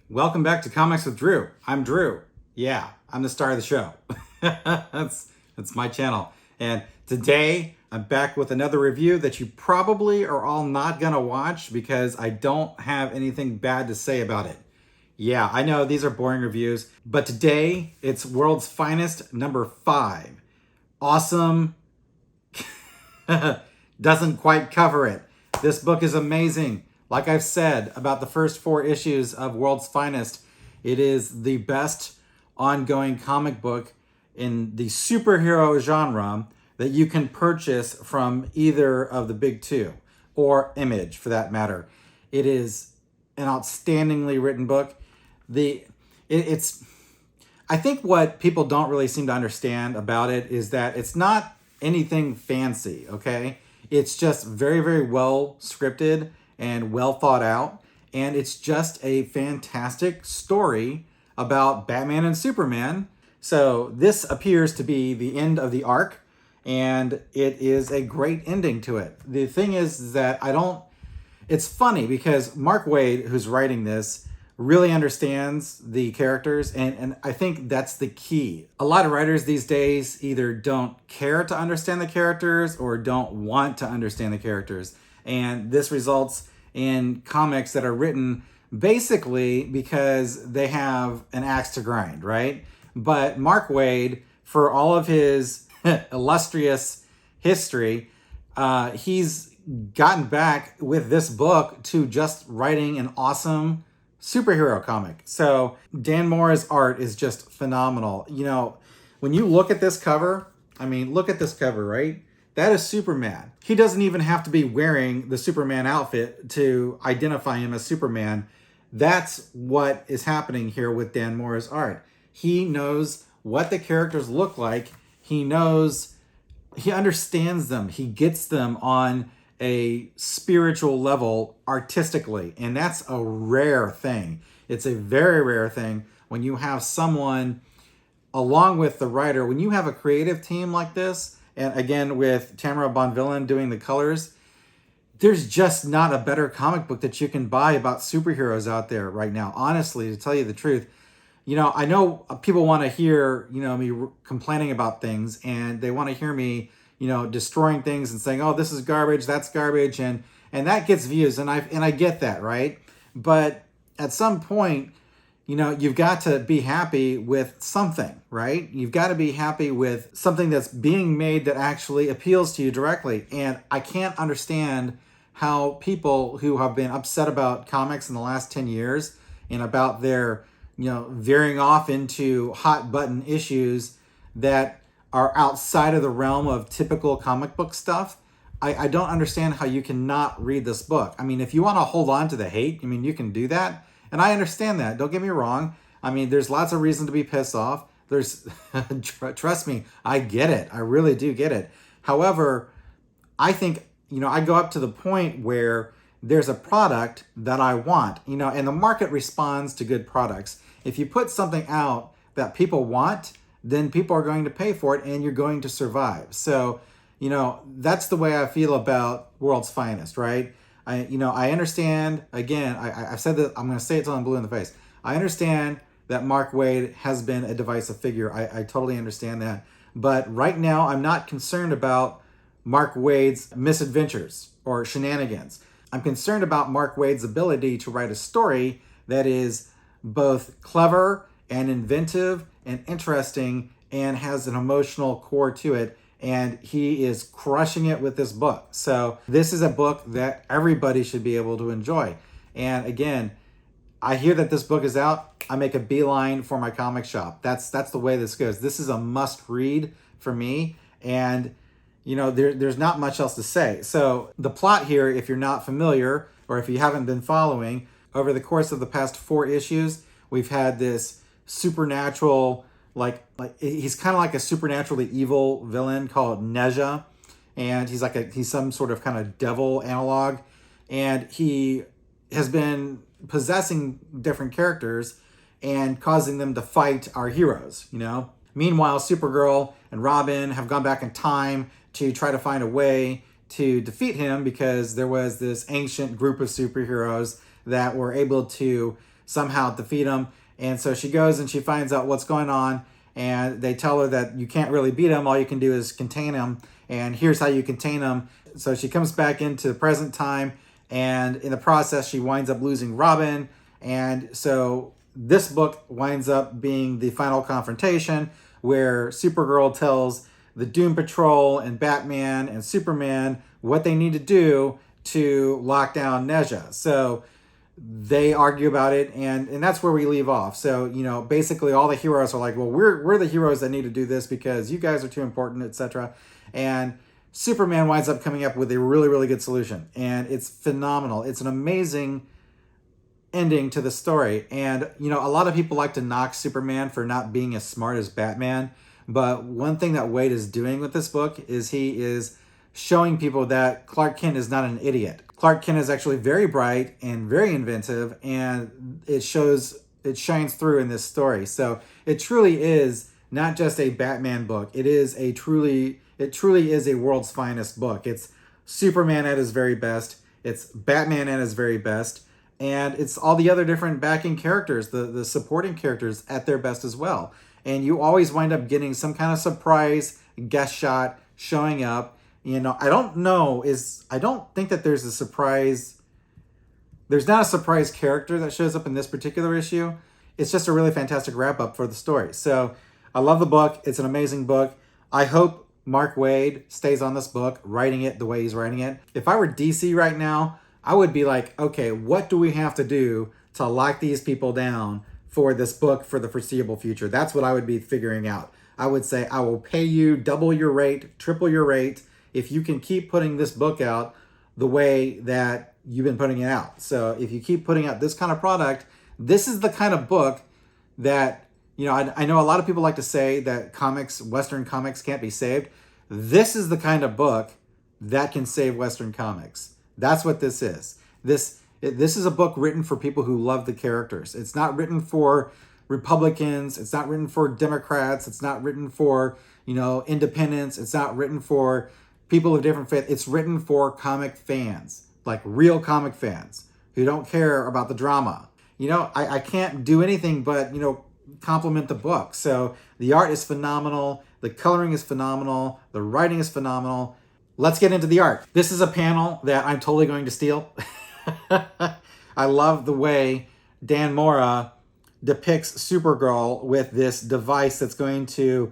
Welcome back to Comics with Drew. I'm Drew. Yeah, I'm the star of the show. that's my channel. And today I'm back with another review that you probably are all not gonna watch because I don't have anything bad to say about it. Yeah, I know these are boring reviews, but today it's World's Finest number 5. Awesome. Doesn't quite cover it. This book is amazing. Like I've said about the first 4 issues of World's Finest, it is the best ongoing comic book in the superhero genre that you can purchase from either of the big 2 or Image for that matter. It is an outstandingly written book. It's I think what people don't really seem to understand about it is that it's not anything fancy, okay? It's just very, very well scripted and well thought out. And it's just a fantastic story about Batman and Superman. So this appears to be the end of the arc, and it is a great ending to it. The thing is that it's funny because Mark Waid, who's writing this, really understands the characters, and I think that's the key. A lot of writers these days either don't care to understand the characters or don't want to understand the characters. And this results in comics that are written basically because they have an axe to grind, right? But Mark Waid, for all of his illustrious history, he's gotten back with this book to just writing an awesome superhero comic. So Dan Mora's art is just phenomenal. You know, when you look at this cover, look at this cover, right? That is Superman. He doesn't even have to be wearing the Superman outfit to identify him as Superman. That's what is happening here with Dan Mora's art. He knows what the characters look like. He understands them. He gets them on a spiritual level artistically, and that's a rare thing. It's a very rare thing when you have someone along with the writer, when you have a creative team like this, and again with Tamara Bonvillain doing the colors, there's just not a better comic book that you can buy about superheroes out there right now. Honestly, to tell you the truth, I know people want to hear, me complaining about things, and they want to hear me destroying things and saying, oh, this is garbage, that's garbage, and that gets views, and I get that, right? But at some point, you've got to be happy with something, right? You've got to be happy with something that's being made that actually appeals to you directly. And I can't understand how people who have been upset about comics in the last 10 years and about their, veering off into hot button issues that are outside of the realm of typical comic book stuff. I don't understand how you cannot read this book. If you want to hold on to the hate, you can do that. And I understand that. Don't get me wrong. There's lots of reason to be pissed off. Trust me, I get it. I really do get it. However, I think, I go up to the point where there's a product that I want, and the market responds to good products. If you put something out that people want, then people are going to pay for it and you're going to survive. So, that's the way I feel about World's Finest, right? I understand, again, I've said that, I'm going to say it till I'm blue in the face. I understand that Mark Waid has been a divisive figure. I totally understand that. But right now, I'm not concerned about Mark Waid's misadventures or shenanigans. I'm concerned about Mark Waid's ability to write a story that is both clever and inventive and interesting and has an emotional core to it. And he is crushing it with this book. So this is a book that everybody should be able to enjoy. And again, I hear that this book is out. I make a beeline for my comic shop. That's the way this goes. This is a must read for me. And there's not much else to say. So the plot here, if you're not familiar or if you haven't been following, over the course of the past 4 issues, we've had this supernatural, like he's kind of like a supernaturally evil villain called Neja, and he's some sort of kind of devil analog, and he has been possessing different characters and causing them to fight our heroes. Meanwhile, Supergirl and Robin have gone back in time to try to find a way to defeat him because there was this ancient group of superheroes that were able to somehow defeat them. And so she goes and she finds out what's going on, and they tell her that you can't really beat him. All you can do is contain him, and here's how you contain him. So she comes back into the present time, and in the process, she winds up losing Robin. And so this book winds up being the final confrontation where Supergirl tells the Doom Patrol and Batman and Superman what they need to do to lock down Nezha. So they argue about it, and that's where we leave off. So, you know, basically all the heroes are like, well, we're the heroes that need to do this because you guys are too important, etc. And Superman winds up coming up with a really, really good solution, and it's phenomenal. It's an amazing ending to the story. And, you know, a lot of people like to knock Superman for not being as smart as Batman, but one thing that Wade is doing with this book is he is showing people that Clark Kent is not an idiot. Clark Kent is actually very bright and very inventive, and it shines through in this story. So it truly is not just a Batman book. It truly is a world's finest book. It's Superman at his very best. It's Batman at his very best. And it's all the other different backing characters, the supporting characters at their best as well. And you always wind up getting some kind of surprise guest shot showing up. You know, I don't think that there's not a surprise character that shows up in this particular issue. It's just a really fantastic wrap up for the story. So I love the book. It's an amazing book. I hope Mark Waid stays on this book, writing it the way he's writing it. If I were DC right now, I would be like, okay, what do we have to do to lock these people down for this book for the foreseeable future? That's what I would be figuring out. I would say, I will pay you double your rate, triple your rate, if you can keep putting this book out the way that you've been putting it out. So if you keep putting out this kind of product, this is the kind of book that, you know, I know a lot of people like to say that Western comics can't be saved. This is the kind of book that can save Western comics. That's what this is. This is a book written for people who love the characters. It's not written for Republicans. It's not written for Democrats. It's not written for, you know, independents. It's not written for people of different faith. It's written for comic fans, like real comic fans who don't care about the drama. You know, I can't do anything but, you know, compliment the book. So the art is phenomenal. The coloring is phenomenal. The writing is phenomenal. Let's get into the art. This is a panel that I'm totally going to steal. I love the way Dan Mora depicts Supergirl with this device that's going to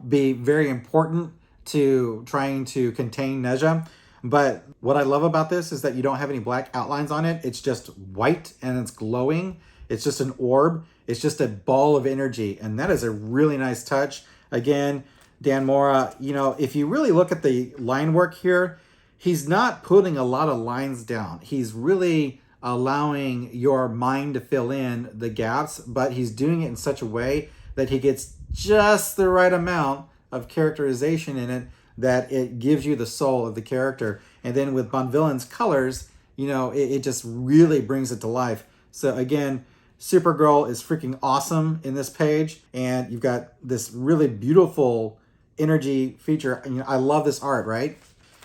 be very important to trying to contain Nezha. But what I love about this is that you don't have any black outlines on it. It's just white and it's glowing. It's just an orb. It's just a ball of energy. And that is a really nice touch. Again, Dan Mora, you know, if you really look at the line work here, he's not putting a lot of lines down. He's really allowing your mind to fill in the gaps, but he's doing it in such a way that he gets just the right amount of characterization in it that it gives you the soul of the character. And then with Bonvillain's colors, you know, it just really brings it to life. So again, Supergirl is freaking awesome in this page, and you've got this really beautiful energy feature. You know, I love this art, right?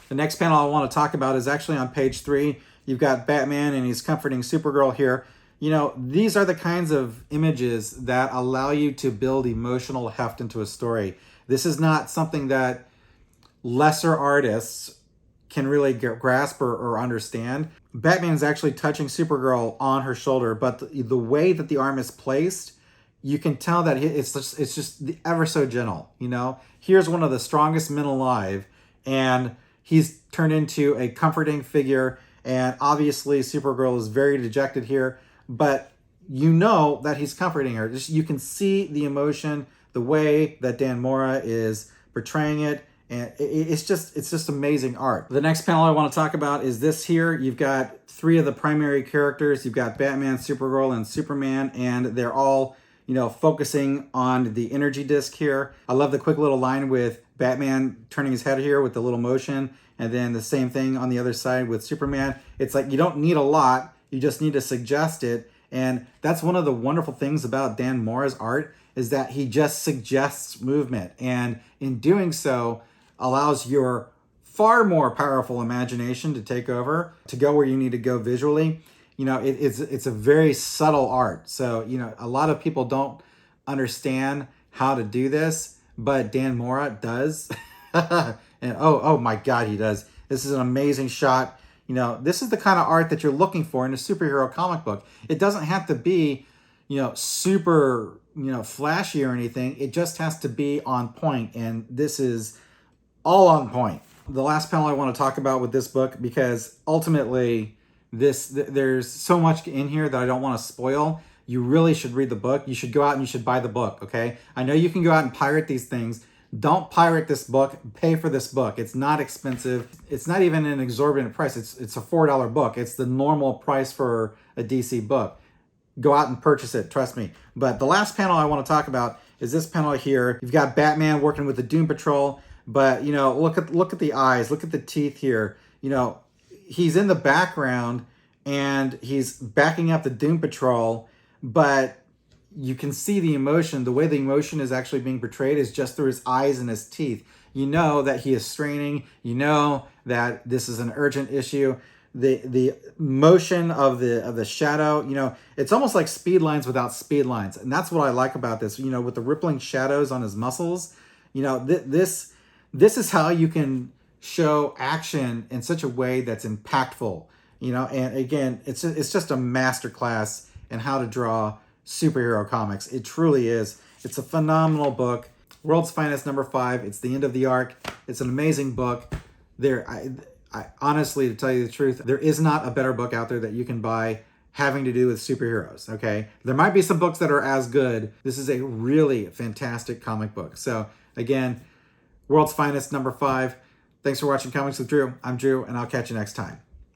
The next panel I want to talk about is actually on page 3. You've got Batman and he's comforting Supergirl here. You know, these are the kinds of images that allow you to build emotional heft into a story. This is not something that lesser artists can really grasp or understand. Batman's actually touching Supergirl on her shoulder, but the way that the arm is placed, you can tell that it's just ever so gentle, you know? Here's one of the strongest men alive, and he's turned into a comforting figure, and obviously Supergirl is very dejected here, but you know that he's comforting her. You can see the emotion, the way that Dan Mora is portraying it, and it's just amazing art. The next panel I want to talk about is this here. You've got 3 of the primary characters. You've got Batman, Supergirl, and Superman, and they're all, you know, focusing on the energy disc here. I love the quick little line with Batman turning his head here with the little motion, and then the same thing on the other side with Superman. It's like you don't need a lot, you just need to suggest it. And that's one of the wonderful things about Dan Mora's art, is that he just suggests movement, and in doing so allows your far more powerful imagination to take over, to go where you need to go visually. it's a very subtle art. So, a lot of people don't understand how to do this, but Dan Mora does. And oh my God, he does. This is an amazing shot. This is the kind of art that you're looking for in a superhero comic book. It doesn't have to be, super, flashy or anything. It just has to be on point, and this is all on point. The last panel I want to talk about with this book, because ultimately there's so much in here that I don't want to spoil. You really should read the book. You should go out and you should buy the book, okay? I know you can go out and pirate these things. Don't pirate this book. Pay for this book. It's not expensive. It's not even an exorbitant price. It's a $4 book. It's the normal price for a DC book. Go out and purchase it, trust me. But the last panel I want to talk about is this panel here. You've got Batman working with the Doom Patrol, but look at the eyes, look at the teeth here. He's in the background and he's backing up the Doom Patrol, but you can see the emotion. The way the emotion is actually being portrayed is just through his eyes and his teeth. You know that he is straining. You know that this is an urgent issue. The motion of the shadow, it's almost like speed lines without speed lines. And that's what I like about this, with the rippling shadows on his muscles. This is how you can show action in such a way that's impactful, and again, it's just a masterclass in how to draw superhero comics. It truly is. It's a phenomenal book. World's Finest #5. It's the end of the arc. It's an amazing book. I honestly, to tell you the truth, there is not a better book out there that you can buy having to do with superheroes, okay? There might be some books that are as good. This is a really fantastic comic book. So again, World's Finest #5. Thanks for watching Comics with Drew. I'm Drew, and I'll catch you next time.